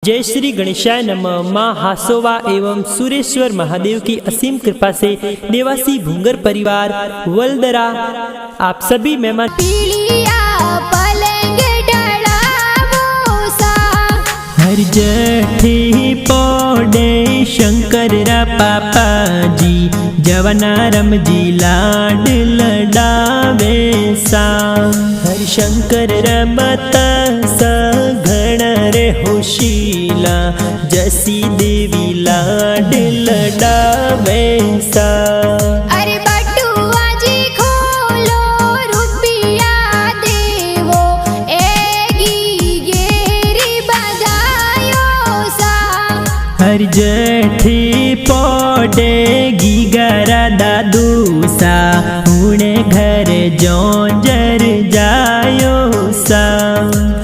जय श्री गणेशाय नमः। माँ हासोवा एवं सुरेश्वर महादेव की असीम कृपा से देवासी भूंगर परिवार वल्दरा आप सभी मेहमान हर जठी पोडे शंकर रा पापा जी जवनारम जी लाड लडावे सा हर शंकर रमत सघण रे होशीला जसी देवी लाड लडावे सा हर जठी पोडे गीगरा दादू सा हुणे घर जोंजर जायो सा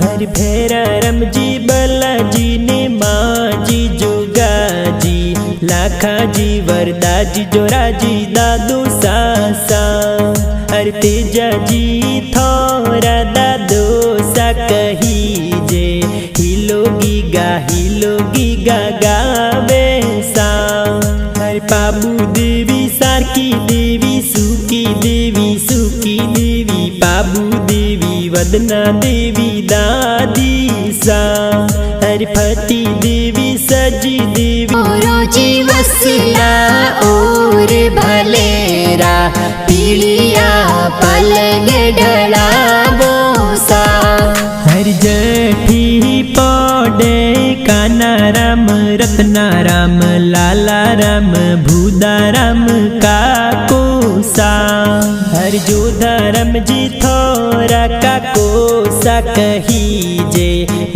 हर भेरा रमजी बलाजी ने माजी जुगाजी लाखा जी वरदा जी जोराजी दादू सा हर तेजा जी थोरा दादू सा कही जे हिलो गीगा गावे सा हर पाबू देवी सारकी देवी सुकी देवी पाबू देवी वदना देवी दादी सा हर फती देवी सजी देवी रोजी वसला और भलेरा पीलिया पलंग ढला बोसा हर जठी पोडे काना राम रत्ना राम लाला राम भूदा राम काको सा हर जोधा राम जी थोरा काको सा कही जे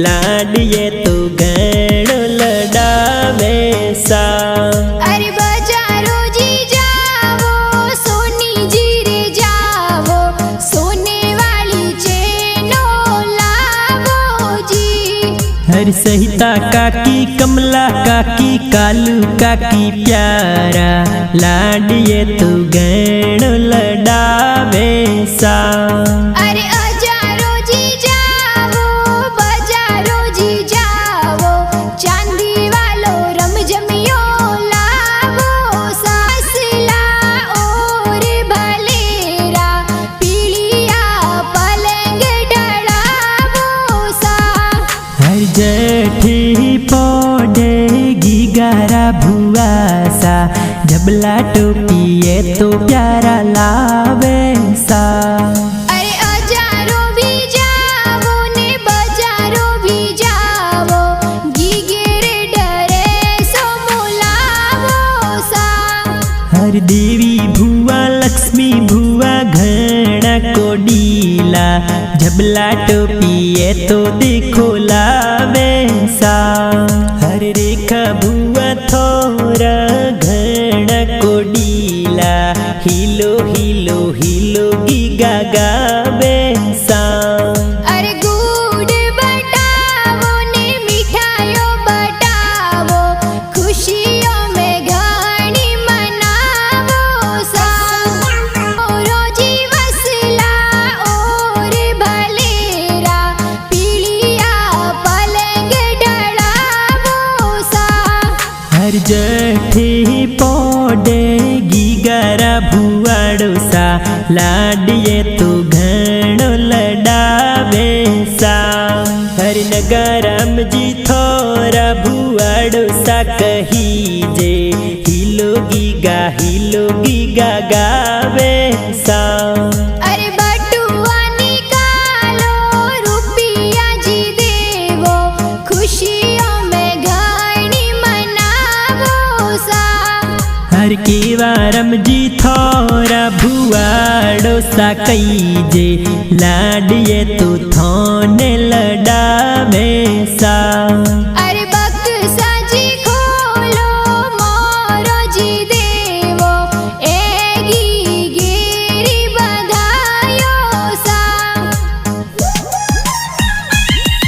लाड ये तो गण लडावे सा अरे बजारो जी जावो सोनी जी रे जावो सोने वाली चेनो लावो जी हर सहिता काकी कमला काकी कालू काकी प्यारा लाड ये तो गण लडावे सा अरे अजारो जी जावो बजारो जी जावो चांदी वालो रमजमियो लावो सासला और भलेरा पीलिया पलंग ढलावो सा हर जठी पोडे गीगारा भुआ सा जबला टोपिए तो प्यारा लावे सा अरे अजारो भी जावो ने बजारो भी जावो गीगेरे डरे सो मुलावो सा हर देवी भुआ लक्ष्मी भुआ घना कोडीला जबला टोपिए तो देखो लावे सा हर रेखा भुआ थोरा घना कोडीला हिलो गीगा गावे सा अरे गुड़ बटावो ने मिठाइयो बटावो खुशियों में घणी मनावो सा रोजी वसला और भलेरा पीलिया पलंग ढलावो सा हर जठी पोडे गीगारा भुआड़ो सा लाड ये तो घणो लडावे सा हर नगाराम जी थोरा भुआड़ो सा कही जे हिलो गीगा गावे सा अरे बटुआ निकालो रुपिया जी देवो खुशियों में घणी मनावो सा हर केवारम जी थोरा भुआड़ो सा कई जे लाड ये तो थोने लडावे सा।